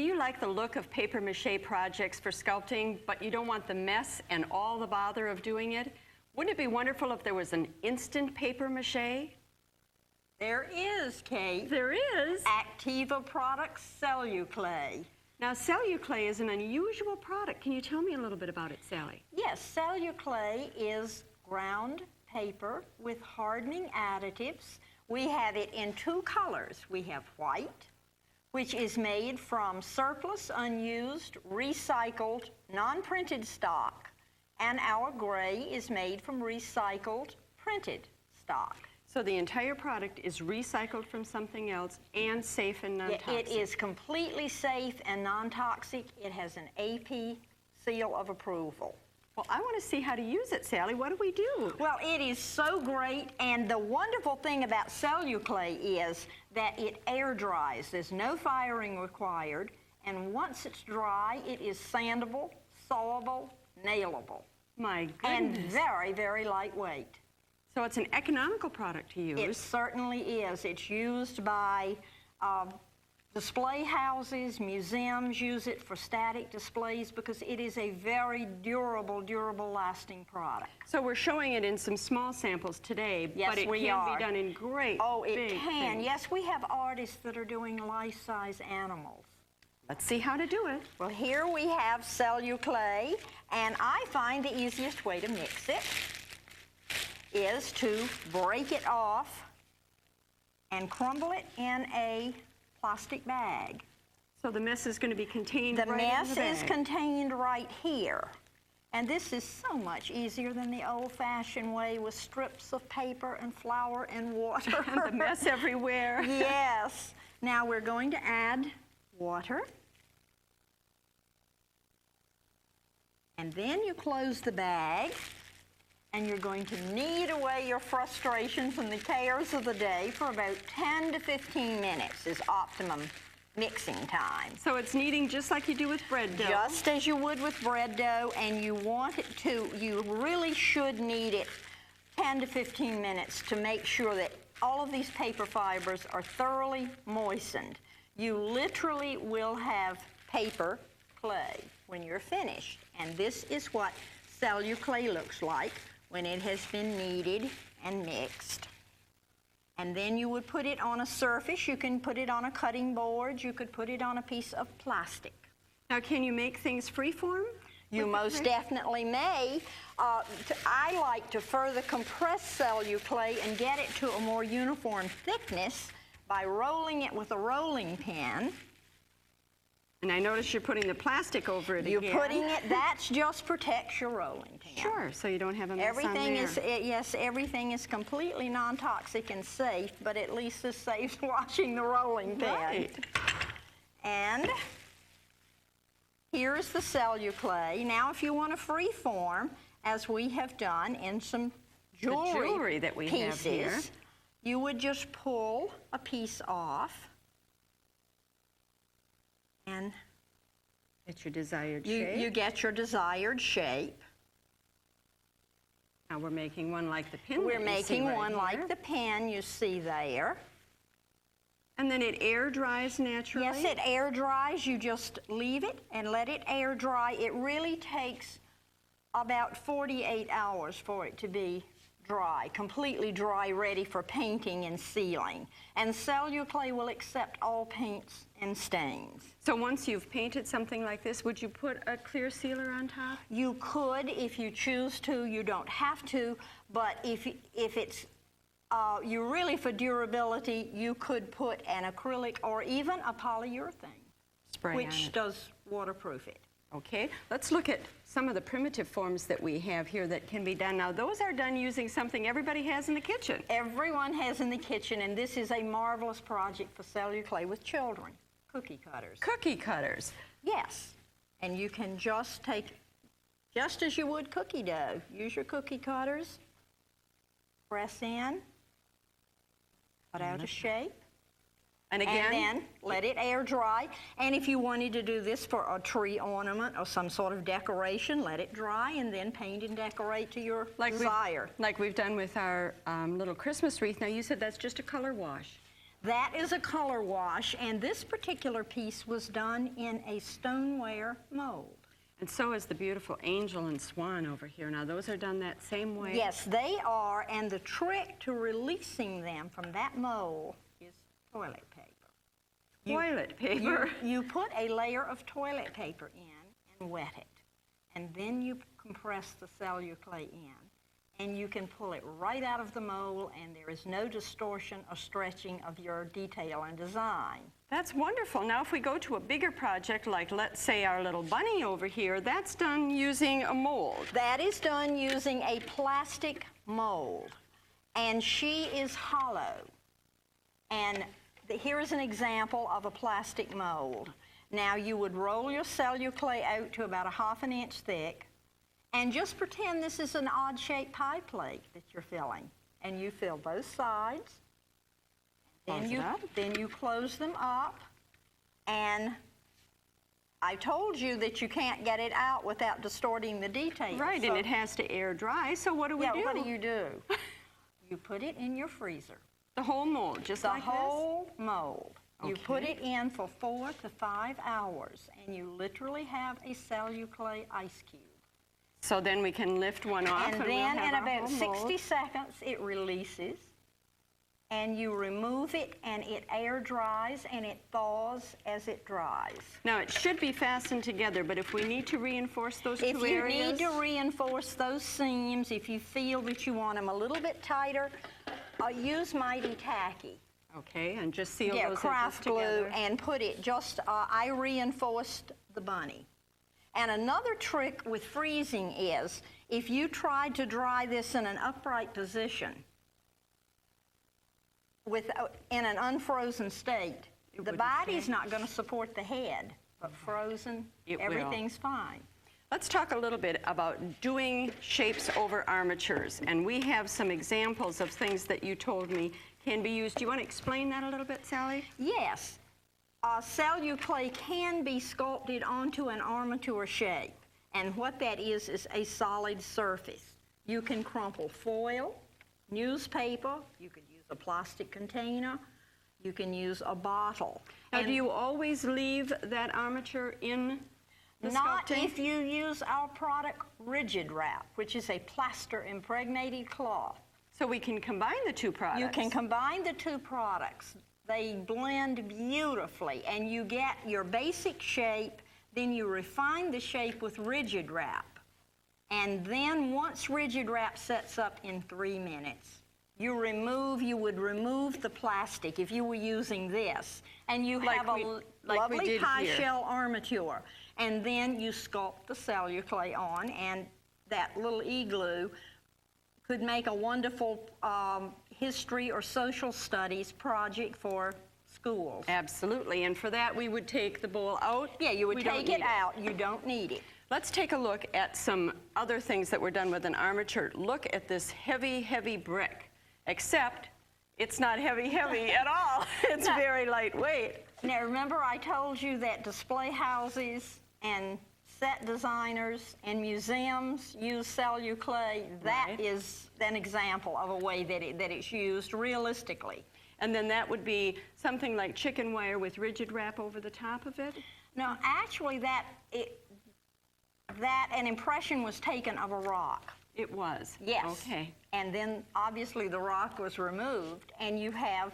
Do you like the look of paper mache projects for sculpting, but you don't want the mess and all the bother of doing it? Wouldn't it be wonderful if there was an instant paper mache? There is, Kate. There is? Activa products, Celluclay. Now, Celluclay is an unusual product. Can you tell me a little bit about it, Sally? Yes, Celluclay is ground paper with hardening additives. We have it in two colors. We have white, which is made from surplus, unused, recycled, non-printed stock, and our gray is made from recycled, printed stock. So the entire product is recycled from something else and safe and non-toxic. It is completely safe and non-toxic. It has an AP seal of approval. Well, I want to see how to use it, Sally. What do we do? Well, it is so great, and the wonderful thing about Celluclay is that it air dries. There's no firing required, and once it's dry, it is sandable, sawable, nailable. My goodness. And very, very lightweight. So it's an economical product to use. It certainly is. It's used by display houses, museums use it for static displays because it is a very durable, lasting product. So we're showing it in some small samples today, yes, but it can be done in great, it can. things. Yes, we have artists that are doing life-size animals. Let's see how to do it. Well, here we have Celluclay, and I find the easiest way to mix it is to break it off and crumble it in a plastic bag. So the mess is going to be contained right in the bag. The mess is contained right here. And this is so much easier than the old-fashioned way with strips of paper and flour and water. And the mess everywhere. Yes. Now we're going to add water. And then you close the bag. And you're going to knead away your frustrations and the cares of the day for about 10 to 15 minutes is optimum mixing time. So it's kneading just like you do with bread dough? Just as you would with bread dough, and you want it to, you really should knead it 10 to 15 minutes to make sure that all of these paper fibers are thoroughly moistened. You literally will have paper clay when you're finished. And this is what Celluclay looks like when it has been kneaded and mixed. And then you would put it on a surface. You can put it on a cutting board. You could put it on a piece of plastic. Now, can you make things freeform? You most definitely may. I like to further compress Celluclay and get it to a more uniform thickness by rolling it with a rolling pin. And I notice you're putting the plastic over it again. You're putting it, that just protects your rolling pin. Sure, so you don't have a mess on there. Yes, everything is completely non-toxic and safe, but at least this saves washing the rolling pin. Right. And here's the Celluclay. Now, if you want to free form, as we have done in some jewelry that we pieces, have here, you would just pull a piece off. And get your desired shape. You get your desired shape. Now we're making one like the pin. We're making one like the pin you see there. And then it air dries naturally? Yes, it air dries. You just leave it and let it air dry. It really takes about 48 hours for it to be dry, completely dry, ready for painting and sealing. And Celluclay will accept all paints and stains. So once you've painted something like this, would you put a clear sealer on top? You could if you choose to. You don't have to, but if it's you're really for durability, you could put an acrylic or even a polyurethane, spray which does waterproof it. Okay, let's look at some of the primitive forms that we have here that can be done. Now, those are done using something everybody has in the kitchen. Everyone has in the kitchen, and this is a marvelous project for Celluclay with children. Cookie cutters. Cookie cutters. Yes, and you can just take, just as you would cookie dough, use your cookie cutters, press in, cut out a shape. And again? And then let it air dry. And if you wanted to do this for a tree ornament or some sort of decoration, let it dry and then paint and decorate to your desire. Like we've done with our little Christmas wreath. Now, you said that's just a color wash. That is a color wash, and this particular piece was done in a stoneware mold. And so is the beautiful angel and swan over here. Now, those are done that same way? Yes, they are, and the trick to releasing them from that mold is toilet paper. Toilet paper? You put a layer of toilet paper in and wet it, and then you compress the Celluclay in, and you can pull it right out of the mold, and there is no distortion or stretching of your detail and design. That's wonderful. Now, if we go to a bigger project, like let's say our little bunny over here, that's done using a mold. That is done using a plastic mold, and she is hollow. And here is an example of a plastic mold. Now, you would roll your Celluclay out to about 1/2 inch thick, and just pretend this is an odd-shaped pie plate that you're filling. And you fill both sides. Then you close them up, and I told you that you can't get it out without distorting the detail. Right, and it has to air dry, so what do we do? Yeah, what do? You put it in your freezer. The whole mold, just like this? The whole mold. You Okay. put it in for 4 to 5 hours, and you literally have a Celluclay ice cube. So then we can lift one off, And and then we'll in have our about whole 60 mold. seconds, it releases, and you remove it, and it air dries, and it thaws as it dries. Now, it should be fastened together, but if we need to reinforce those If two you areas... need to reinforce those seams, if you feel that you want them a little bit tighter, use Mighty Tacky. Okay, and just seal Yeah, those craft edges glue, together. and put it just, I reinforced the bunny. And another trick with freezing is, if you tried to dry this in an upright position, in an unfrozen state, the wouldn't body's stay. not going to support the head, but frozen, It will. everything's fine. Let's talk a little bit about doing shapes over armatures. And we have some examples of things that you told me can be used. Do you want to explain that a little bit, Sally? Yes, Celluclay can be sculpted onto an armature shape, and what that is a solid surface. You can crumple foil, newspaper, you could use a plastic container, you can use a bottle. Now, And do you always leave that armature in the not sculpting? if you use our product Rigid Wrap, which is a plaster impregnated cloth. So we can combine the two products. You can combine the two products. They blend beautifully, and you get your basic shape, then you refine the shape with Rigid Wrap. And then once Rigid Wrap sets up in 3 minutes, you would remove the plastic if you were using this, and you Like have we a lovely did pie here. shell armature. And then you sculpt the Celluclay on, and that little e-glue could make a wonderful history or social studies project for schools. Absolutely, and for that we would take the bowl out. Yeah, you would We don't take it need out. You don't need it. Let's take a look at some other things that were done with an armature. Look at this heavy, heavy brick, except it's not heavy at all. It's No. very lightweight. Now, remember I told you that display houses and set designers and museums use Celluclay? That Right. is an example of a way that it's used realistically. And then that would be something like chicken wire with Rigid Wrap over the top of it? No, actually, an impression was taken of a rock. It was? Yes. Okay. And then, obviously, the rock was removed, and you have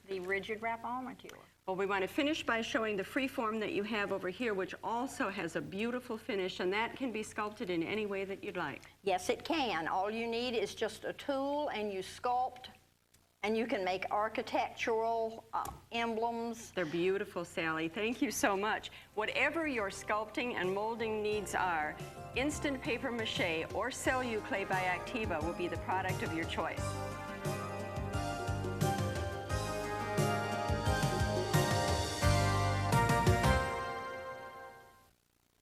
the Rigid Wrap armature. Well, we want to finish by showing the free form that you have over here, which also has a beautiful finish, and that can be sculpted in any way that you'd like. Yes, it can. All you need is just a tool, and you sculpt, and you can make architectural emblems. They're beautiful, Sally. Thank you so much. Whatever your sculpting and molding needs are, Instant Paper Mache or Celluclay by Activa will be the product of your choice.